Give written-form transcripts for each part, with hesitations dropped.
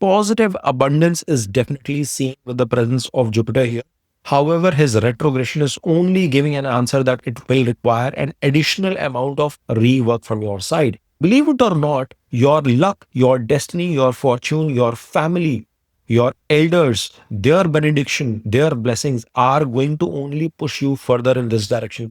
positive abundance is definitely seen with the presence of Jupiter here. However, his retrogression is only giving an answer that it will require an additional amount of rework from your side. Believe it or not, your luck, your destiny, your fortune, your family, your elders, their benediction, their blessings are going to only push you further in this direction.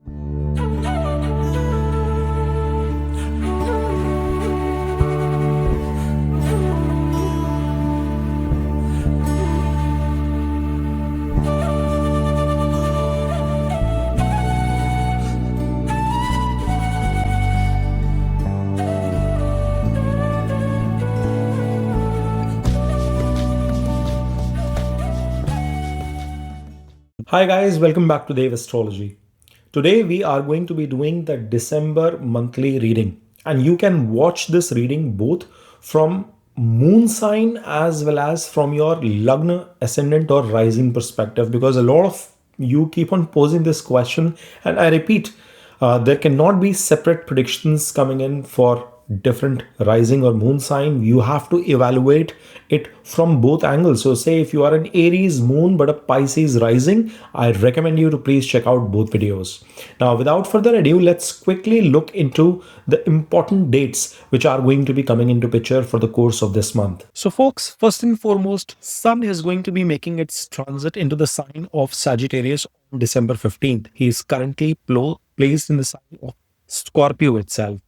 Hi guys, welcome back to Vedic Astrology. Today we are going to be doing the December monthly reading, and you can watch this reading both from moon sign as well as from your lagna, ascendant or rising perspective, because a lot of you keep on posing this question, and I repeat, there cannot be separate predictions coming in for different rising or moon sign. You have to evaluate it from both angles. So say if you are an Aries moon but a Pisces rising, I recommend you to please check out both videos. Now without further ado, let's quickly look into the important dates which are going to be coming into picture for the course of this month. So folks, first and foremost, Sun is going to be making its transit into the sign of Sagittarius on December 15th. He is currently placed in the sign of Scorpio itself.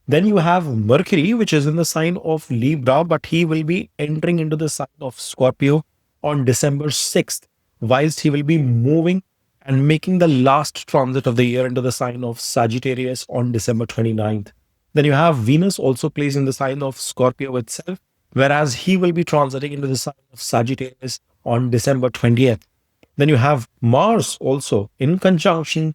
Then you have Mercury, which is in the sign of Libra, but he will be entering into the sign of Scorpio on December 6th, whilst he will be moving and making the last transit of the year into the sign of Sagittarius on December 29th. Then you have Venus also placed in the sign of Scorpio itself, whereas he will be transiting into the sign of Sagittarius on December 20th. Then you have Mars also in conjunction,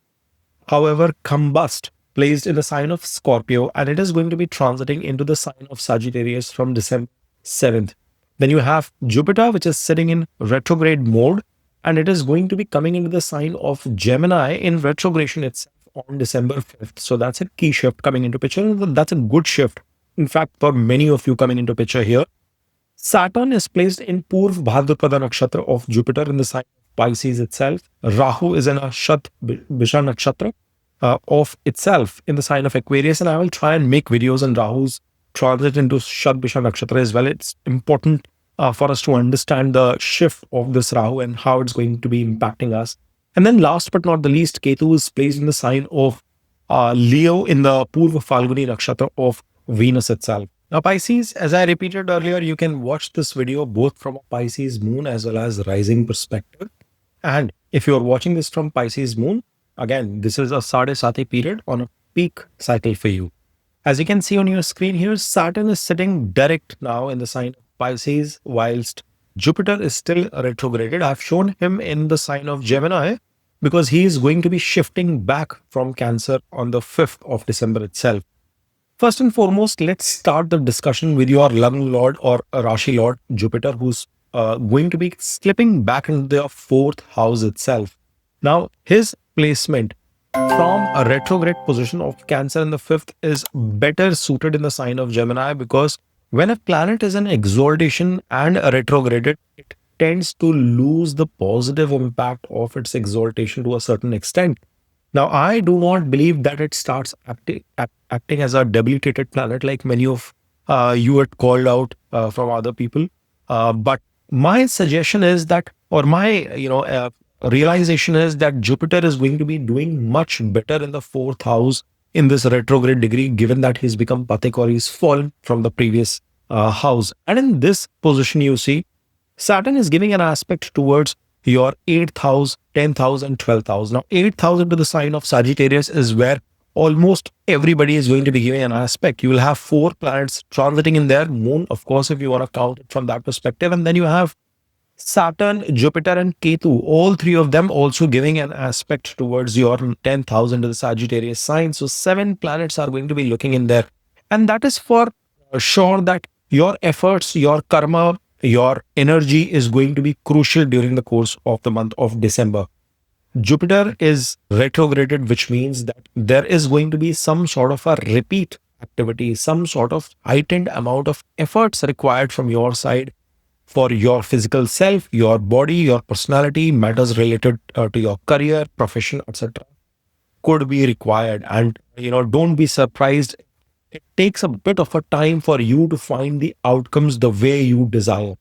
however combust, placed in the sign of Scorpio, and it is going to be transiting into the sign of Sagittarius from December 7th. Then you have Jupiter, which is sitting in retrograde mode, and it is going to be coming into the sign of Gemini in retrogression itself on December 5th. So that's a key shift coming into picture. That's a good shift. In fact, for many of you coming into picture here, Saturn is placed in Purv Bhadrapada Nakshatra of Jupiter in the sign of Pisces itself. Rahu is in a Shat Bisha Nakshatra of itself in the sign of Aquarius, and I will try and make videos on Rahu's transit into Shat Bisha Nakshatra as well. It's important for us to understand the shift of this Rahu and how it's going to be impacting us. And then last but not the least, Ketu is placed in the sign of Leo in the Purva Falguni Nakshatra of Venus itself. Now Pisces, as I repeated earlier, you can watch this video both from a Pisces moon as well as rising perspective. And if you're watching this from Pisces moon, again, this is a Sadhe Sati period on a peak cycle for you. As you can see on your screen here, Saturn is sitting direct now in the sign of Pisces, whilst Jupiter is still retrograded. I've shown him in the sign of Gemini because he is going to be shifting back from Cancer on the 5th of December itself. First and foremost, let's start the discussion with your Lagna Lord or Rashi Lord Jupiter, who's going to be slipping back into the 4th house itself. Now, his placement from a retrograde position of Cancer in the 5th is better suited in the sign of Gemini, because when a planet is in exaltation and retrograded, it tends to lose the positive impact of its exaltation to a certain extent. Now, I do not believe that it starts acting as a debilitated planet like many of you had called out from other people. But my suggestion is that, or my realization is that Jupiter is going to be doing much better in the 4th house in this retrograde degree, given that he's become Patik or he's fallen from the previous house. And in this position, you see, Saturn is giving an aspect towards your 8th house, 10th house and 12th house. Now, 8th house into the sign of Sagittarius is where almost everybody is going to be giving an aspect. You will have 4 planets transiting in there. Moon, of course, if you want to count it from that perspective. And then you have Saturn, Jupiter and Ketu, all 3 of them also giving an aspect towards your 10th house into the Sagittarius sign. So 7 planets are going to be looking in there. And that is for sure that your efforts, your karma, your energy is going to be crucial during the course of the month of December. Jupiter is retrograded, which means that there is going to be some sort of a repeat activity, some sort of heightened amount of efforts required from your side for your physical self, your body, your personality, matters related to your career, profession, etc., could be required. And don't be surprised. It takes a bit of a time for you to find the outcomes the way you desire.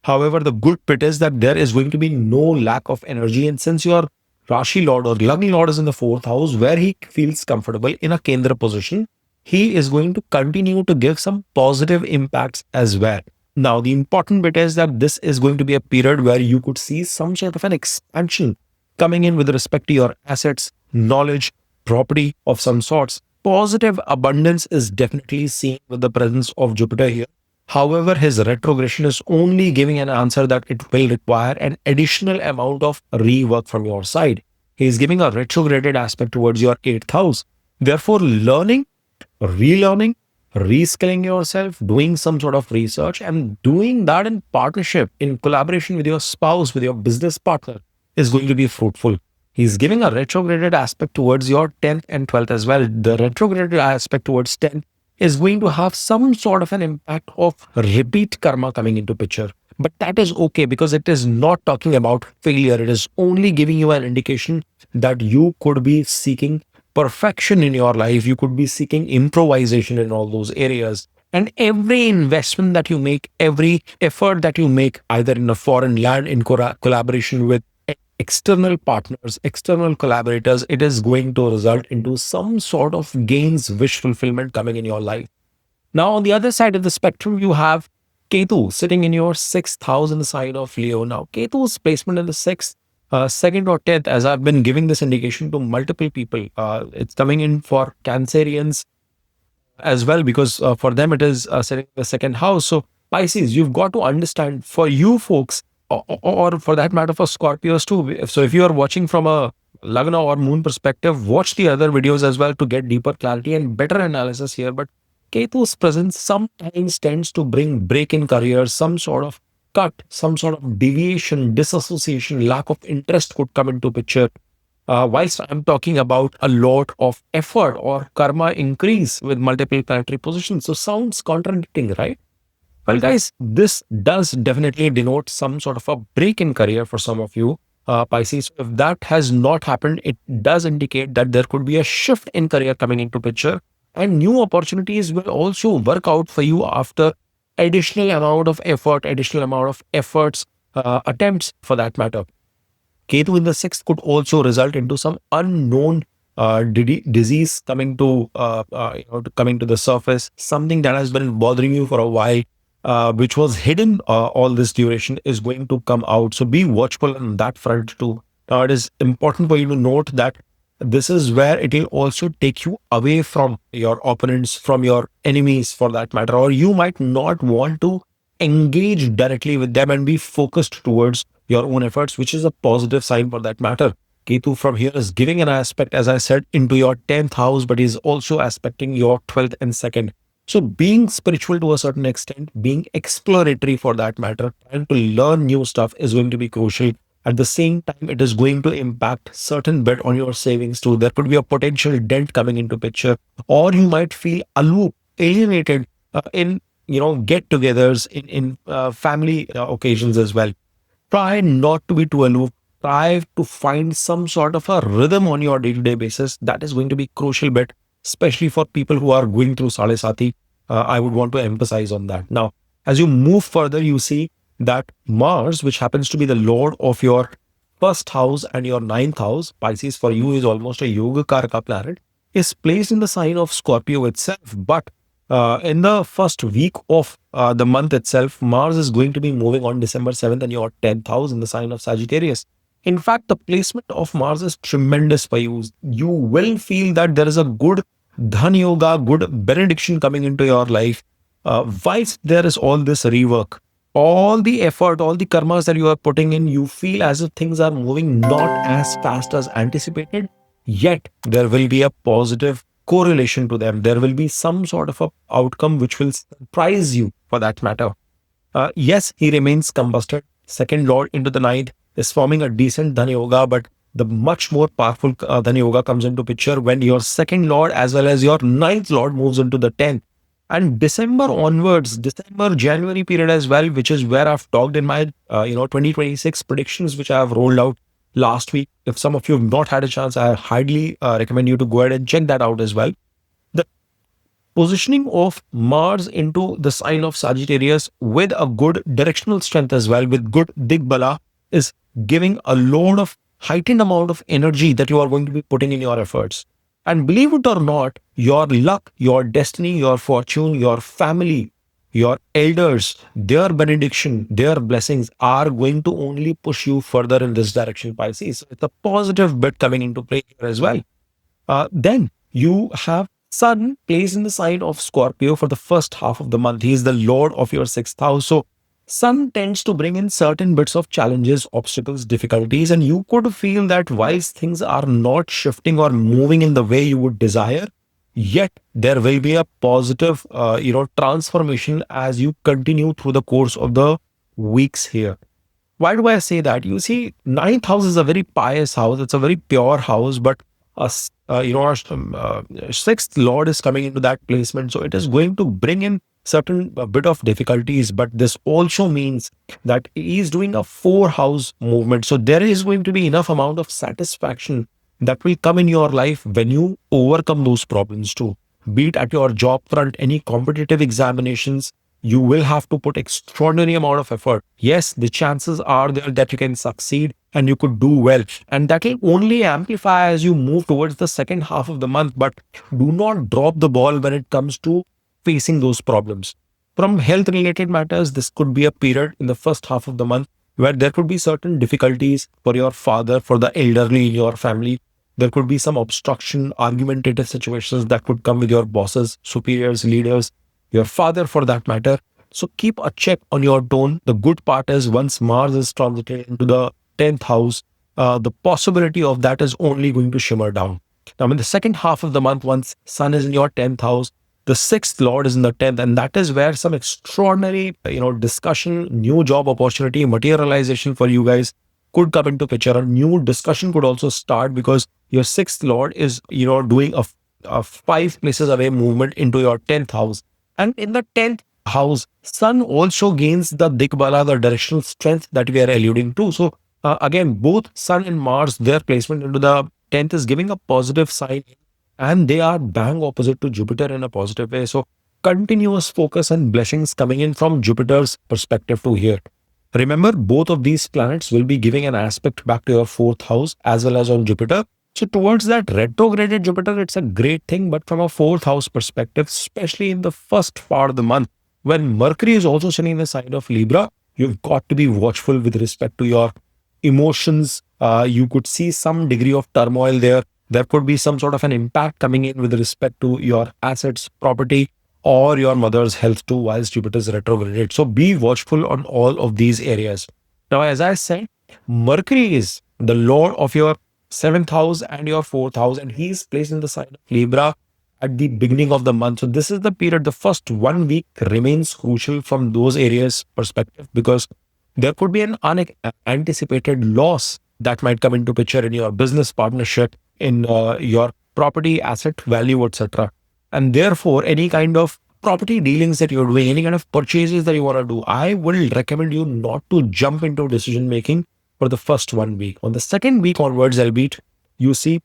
However, the good bit is that there is going to be no lack of energy. And since your Rashi Lord or Lagni Lord is in the fourth house where he feels comfortable in a Kendra position, he is going to continue to give some positive impacts as well. Now, the important bit is that this is going to be a period where you could see some sort of an expansion coming in with respect to your assets, knowledge, property of some sorts. Positive abundance is definitely seen with the presence of Jupiter here. However, his retrogression is only giving an answer that it will require an additional amount of rework from your side. He is giving a retrograded aspect towards your eighth house. Therefore, learning, relearning, reskilling yourself, doing some sort of research, and doing that in partnership, in collaboration with your spouse, with your business partner, is going to be fruitful. He's giving a retrograded aspect towards your 10th and 12th as well. The retrograded aspect towards 10th is going to have some sort of an impact of repeat karma coming into picture. But that is okay because it is not talking about failure. It is only giving you an indication that you could be seeking perfection in your life. You could be seeking improvisation in all those areas. And every investment that you make, every effort that you make, either in a foreign land, in collaboration with external partners, external collaborators, it is going to result into some sort of gains, wish fulfillment coming in your life. Now, on the other side of the spectrum, you have Ketu sitting in your sixth house in the sign of Leo. Now, Ketu's placement in the sixth, second or 10th, as I've been giving this indication to multiple people, it's coming in for Cancerians as well, because for them it is setting the second house. So Pisces, you've got to understand, for you folks, or for that matter for Scorpios too. So if you are watching from a Lagna or Moon perspective, watch the other videos as well to get deeper clarity and better analysis here. But Ketu's presence sometimes tends to bring break in career, some sort of cut, some sort of deviation, disassociation, lack of interest could come into picture. Whilst I'm talking about a lot of effort or karma increase with multiple planetary positions. So sounds contradicting, right? Well, guys, this does definitely denote some sort of a break in career for some of you, Pisces. If that has not happened, it does indicate that there could be a shift in career coming into picture, and new opportunities will also work out for you after additional amount of effort, additional amount of efforts, attempts for that matter. Ketu in the sixth could also result into some unknown disease coming coming to the surface, something that has been bothering you for a while, which was hidden all this duration, is going to come out. So be watchful on that front too. Now, it is important for you to note that this is where it will also take you away from your opponents, from your enemies for that matter, or you might not want to engage directly with them and be focused towards your own efforts, which is a positive sign for that matter. Ketu from here is giving an aspect, as I said, into your 10th house, but is also aspecting your 12th and 2nd. So being spiritual to a certain extent, being exploratory for that matter, trying to learn new stuff is going to be crucial. At the same time, it is going to impact certain bit on your savings too. There could be a potential dent coming into picture, or you might feel aloof, alienated in get-togethers, in family occasions as well. Try not to be too aloof. Try to find some sort of a rhythm on your day-to-day basis. That is going to be crucial bit, especially for people who are going through Sade Sati. I would want to emphasize on that. Now, as you move further, you see that Mars, which happens to be the lord of your first house and your ninth house, Pisces for you is almost a Yoga Karaka planet, is placed in the sign of Scorpio itself. But in the first week of the month itself, Mars is going to be moving on December 7th and your 10th house in the sign of Sagittarius. In fact, the placement of Mars is tremendous for you. You will feel that there is a good dhan yoga, good benediction coming into your life. Whilst there is all this rework, all the effort, all the karmas that you are putting in, you feel as if things are moving not as fast as anticipated, yet there will be a positive correlation to them. There will be some sort of a outcome which will surprise you for that matter. Yes, he remains combusted. Second lord into the ninth is forming a decent Dhan Yoga, but the much more powerful Dhan Yoga comes into picture when your second lord as well as your ninth lord moves into the 10th. And December onwards, December, January period as well, which is where I've talked in my, 2026 predictions, which I have rolled out last week. If some of you have not had a chance, I highly recommend you to go ahead and check that out as well. The positioning of Mars into the sign of Sagittarius with a good directional strength as well, with good Digbala, is giving a load of heightened amount of energy that you are going to be putting in your efforts. And believe it or not, your luck, your destiny, your fortune, your family, your elders, their benediction, their blessings are going to only push you further in this direction, Pisces. So it's a positive bit coming into play here as well. Then you have Sun placed in the sign of Scorpio for the first half of the month. He is the Lord of your sixth house. So Sun tends to bring in certain bits of challenges, obstacles, difficulties, and you could feel that whilst things are not shifting or moving in the way you would desire, yet there will be a positive, transformation as you continue through the course of the weeks here. Why do I say that? You see, ninth house is a very pious house. It's a very pure house, but our sixth lord is coming into that placement, so it is going to bring in certain bit of difficulties. But this also means that he is doing a four house movement, so there is going to be enough amount of satisfaction that will come in your life when you overcome those problems too. Be it at your job front, any competitive examinations, you will have to put extraordinary amount of effort. Yes, the chances are there that you can succeed and you could do well. And that will only amplify as you move towards the second half of the month. But do not drop the ball when it comes to facing those problems. From health related matters, this could be a period in the first half of the month where there could be certain difficulties for your father, for the elderly in your family. There could be some obstruction, argumentative situations that could come with your bosses, superiors, leaders, your father for that matter. So keep a check on your tone. The good part is once Mars is transiting into the 10th house, the possibility of that is only going to shimmer down. Now, in the second half of the month, once Sun is in your 10th house, the sixth lord is in the 10th, and that is where some extraordinary, discussion, new job opportunity, materialization for you guys could come into picture. A new discussion could also start because your sixth lord is, doing a five places away movement into your 10th house. And in the 10th house, Sun also gains the Digbala, the directional strength that we are alluding to. So, again, both Sun and Mars, their placement into the 10th is giving a positive sign, and they are bang opposite to Jupiter in a positive way. So, continuous focus and blessings coming in from Jupiter's perspective to here. Remember, both of these planets will be giving an aspect back to your fourth house as well as on Jupiter. So, towards that retrograded Jupiter, it's a great thing. But from a fourth house perspective, especially in the first part of the month, when Mercury is also sitting in the sign of Libra, you've got to be watchful with respect to your emotions. You could see some degree of turmoil there. There could be some sort of an impact coming in with respect to your assets, property, or your mother's health too, whilst Jupiter is retrograded. So be watchful on all of these areas. Now, as I said, Mercury is the lord of your seventh house and your fourth house, and he's placed in the sign of Libra at the beginning of the month. So this is the period, the first 1 week remains crucial from those areas perspective, because there could be an unanticipated loss that might come into picture in your business partnership, in your property asset value, etc. And therefore, any kind of property dealings that you're doing, any kind of purchases that you want to do, I will recommend you not to jump into decision making for the first 1 week. On the second week onwards, albeit you see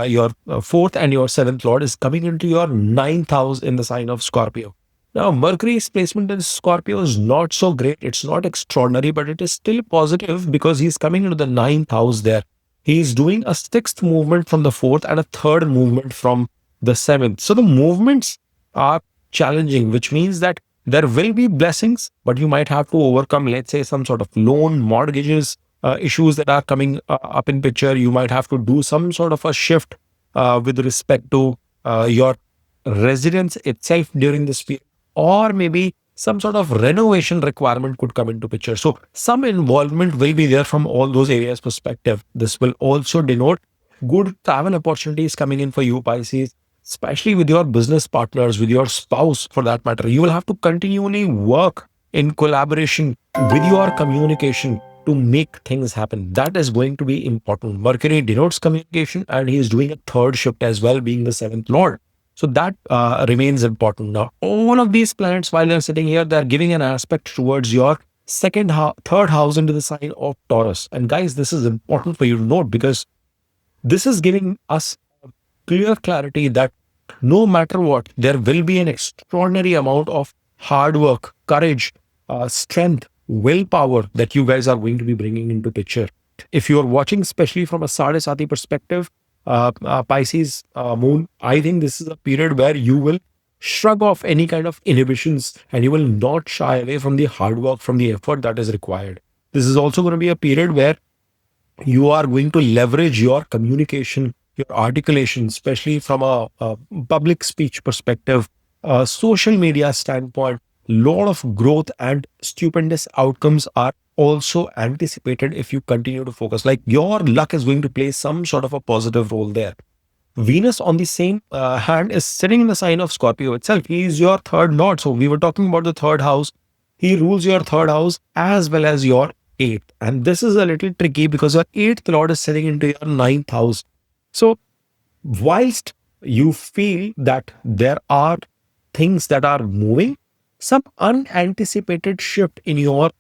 your fourth and your seventh lord is coming into your ninth house in the sign of Scorpio. Now, Mercury's placement in Scorpio is not so great. It's not extraordinary, but it is still positive because he's coming into the ninth house there. He's doing a sixth movement from the fourth and a third movement from the seventh. So the movements are challenging, which means that there will be blessings, but you might have to overcome, let's say, some sort of loan, mortgages, issues that are coming up in picture. You might have to do some sort of a shift with respect to your residence itself during this period, or maybe some sort of renovation requirement could come into picture. So some involvement will be there from all those areas perspective. This will also denote good travel opportunities coming in for you, Pisces, especially with your business partners, with your spouse for that matter. You will have to continually work in collaboration with your communication to make things happen. That is going to be important. Mercury denotes communication, and he is doing a third shift as well, being the seventh lord. So that remains important. Now, all of these planets, while they're sitting here, they're giving an aspect towards your third house into the sign of Taurus. And guys, this is important for you to note because this is giving us clear clarity that no matter what, there will be an extraordinary amount of hard work, courage, strength, willpower that you guys are going to be bringing into picture. If you are watching, especially from a Sadesati perspective, Pisces moon, I think this is a period where you will shrug off any kind of inhibitions and you will not shy away from the hard work, from the effort that is required. This is also going to be a period where you are going to leverage your communication, your articulation, especially from a public speech perspective, a social media standpoint. Lot of growth and stupendous outcomes are also anticipated if you continue to focus. Like your luck is going to play some sort of a positive role there. Venus, on the same hand, is sitting in the sign of Scorpio itself. He is your third lord. So we were talking about the third house. He rules your third house as well as your eighth. And this is a little tricky because your eighth lord is sitting into your ninth house. So whilst you feel that there are things that are moving, some unanticipated shift in your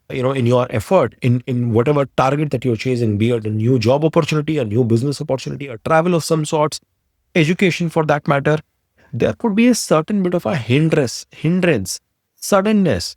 in your effort in whatever target that you're chasing, be it a new job opportunity, a new business opportunity, a travel of some sorts, education for that matter, there could be a certain bit of a hindrance, suddenness,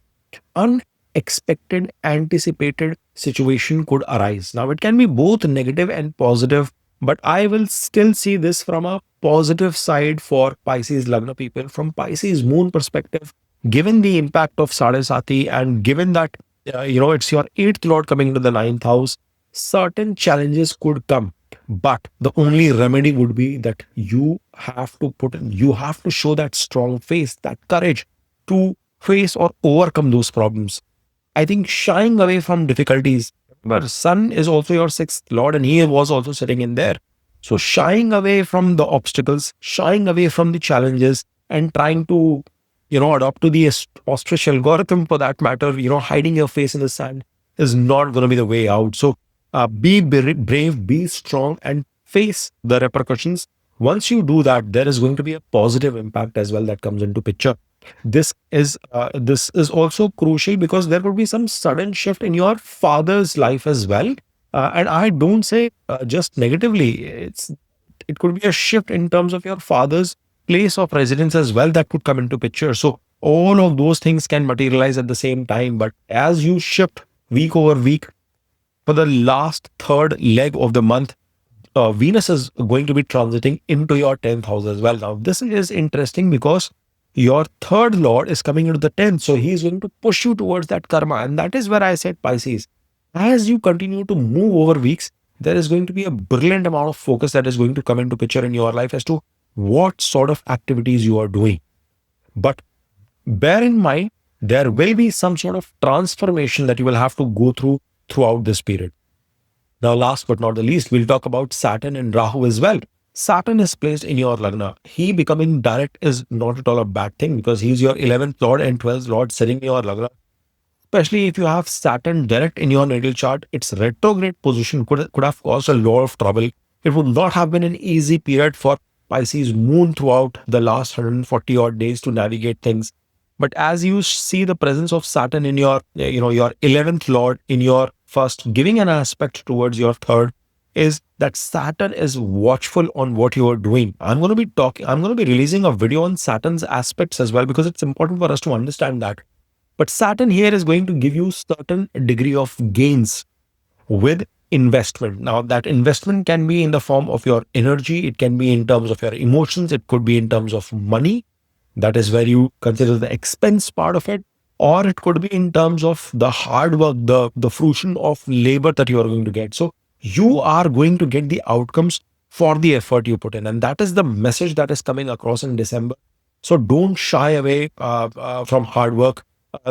unexpected, anticipated situation could arise. Now, it can be both negative and positive, but I will still see this from a positive side for Pisces Lagna people. From Pisces moon perspective, given the impact of Sadesati and given that, it's your eighth lord coming into the ninth house, certain challenges could come. But the only remedy would be that you have to show that strong face, that courage to face or overcome those problems. I think shying away from difficulties, but Sun is also your sixth lord and he was also sitting in there. So shying away from the obstacles, shying away from the challenges and trying to, adopt to the ostrich algorithm for that matter, hiding your face in the sand is not going to be the way out. So be brave, be strong and face the repercussions. Once you do that, there is going to be a positive impact as well that comes into picture. This is also crucial because there could be some sudden shift in your father's life as well, and I don't say just negatively. It could be a shift in terms of your father's place of residence as well that could come into picture. So all of those things can materialize at the same time, but as you shift week over week, for the last third leg of the month, Venus is going to be transiting into your 10th house as well. Now, this is interesting because your third lord is coming into the 10th. So he is going to push you towards that karma. And that is where I said, Pisces, as you continue to move over weeks, there is going to be a brilliant amount of focus that is going to come into picture in your life as to what sort of activities you are doing. But bear in mind, there will be some sort of transformation that you will have to go through throughout this period. Now, last but not the least, we'll talk about Saturn and Rahu as well. Saturn is placed in your Lagna. He becoming direct is not at all a bad thing because he's your 11th Lord and 12th Lord sitting in your Lagna. Especially if you have Saturn direct in your natal chart, its retrograde position could have caused a lot of trouble. It would not have been an easy period for Pisces moon throughout the last 140 odd days to navigate things. But as you see the presence of Saturn in your, your 11th Lord in your first, giving an aspect towards your third, is that Saturn is watchful on what you are doing. I'm going to be releasing a video on Saturn's aspects as well because it's important for us to understand that. But Saturn here is going to give you certain degree of gains with investment. Now, that investment can be in the form of your energy, it can be in terms of your emotions, it could be in terms of money. That is where you consider the expense part of it, or it could be in terms of the hard work, the fruition of labor that you are going to get. So you are going to get the outcomes for the effort you put in, and that is the message that is coming across in December. So don't shy away from hard work.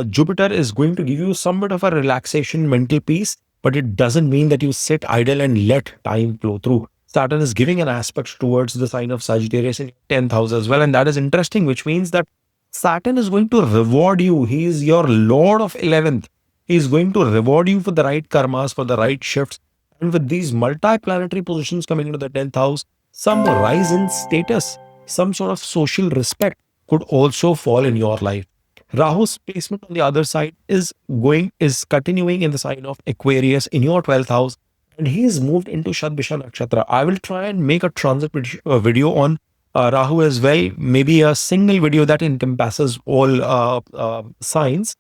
Jupiter is going to give you some bit of a relaxation, mental peace, but it doesn't mean that you sit idle and let time flow through. Saturn is giving an aspect towards the sign of Sagittarius in 10th house as well. And that is interesting, which means that Saturn is going to reward you. He is your Lord of 11th. He is going to reward you for the right karmas, for the right shifts. And with these multi-planetary positions coming into the 10th house, some rise in status, some sort of social respect could also fall in your life. Rahu's placement on the other side is continuing in the sign of Aquarius in your 12th house, and he's moved into Shadbisha Nakshatra. I will try and make a video on Rahu as well, maybe a single video that encompasses all signs.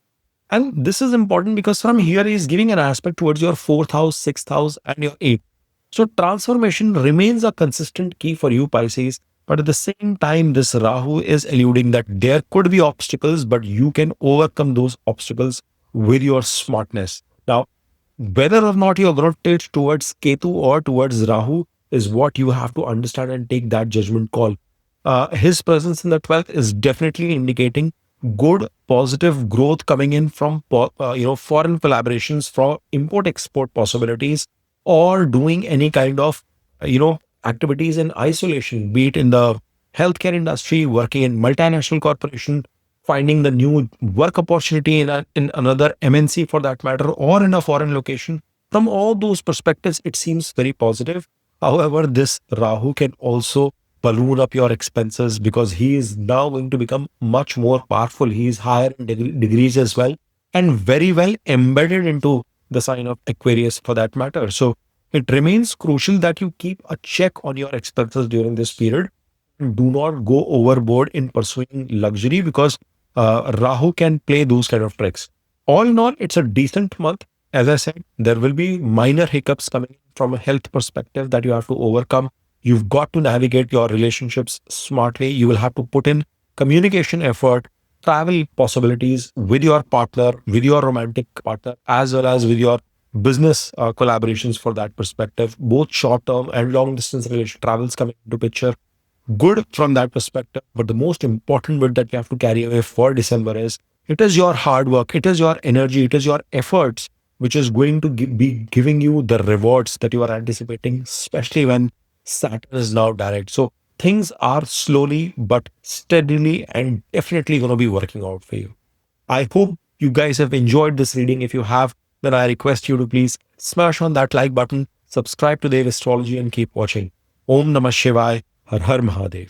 And this is important because from here he is giving an aspect towards your fourth house, sixth house, and your eighth. So transformation remains a consistent key for you, Pisces. But at the same time, this Rahu is alluding that there could be obstacles, but you can overcome those obstacles with your smartness. Now, whether or not you gravitate towards Ketu or towards Rahu is what you have to understand and take that judgment call. His presence in the 12th is definitely indicating good positive growth coming in from foreign collaborations, for import export possibilities, or doing any kind of activities in isolation, be it in the healthcare industry, working in multinational corporation, finding the new work opportunity in another MNC for that matter, or in a foreign location. From all those perspectives, it seems very positive. However, this Rahu can also balloon up your expenses because he is now going to become much more powerful. He is higher in degrees as well, and very well embedded into the sign of Aquarius for that matter. So it remains crucial that you keep a check on your expenses during this period. Do not go overboard in pursuing luxury because Rahu can play those kind of tricks. All in all, it's a decent month. As I said, there will be minor hiccups coming from a health perspective that you have to overcome. You've got to navigate your relationships smartly. You will have to put in communication effort, travel possibilities with your partner, with your romantic partner, as well as with your business collaborations for that perspective. Both short term and long distance relation travels coming into picture. Good from that perspective. But the most important bit that you have to carry away for December is it is your hard work, it is your energy, it is your efforts which is going to be giving you the rewards that you are anticipating, especially when Saturn is now direct. So things are slowly but steadily and definitely going to be working out for you. I hope you guys have enjoyed this reading. If you have, then I request you to please smash on that like button, subscribe to Dev Astrology, and keep watching. Om Namah Shivaya. Har Har Mahadev.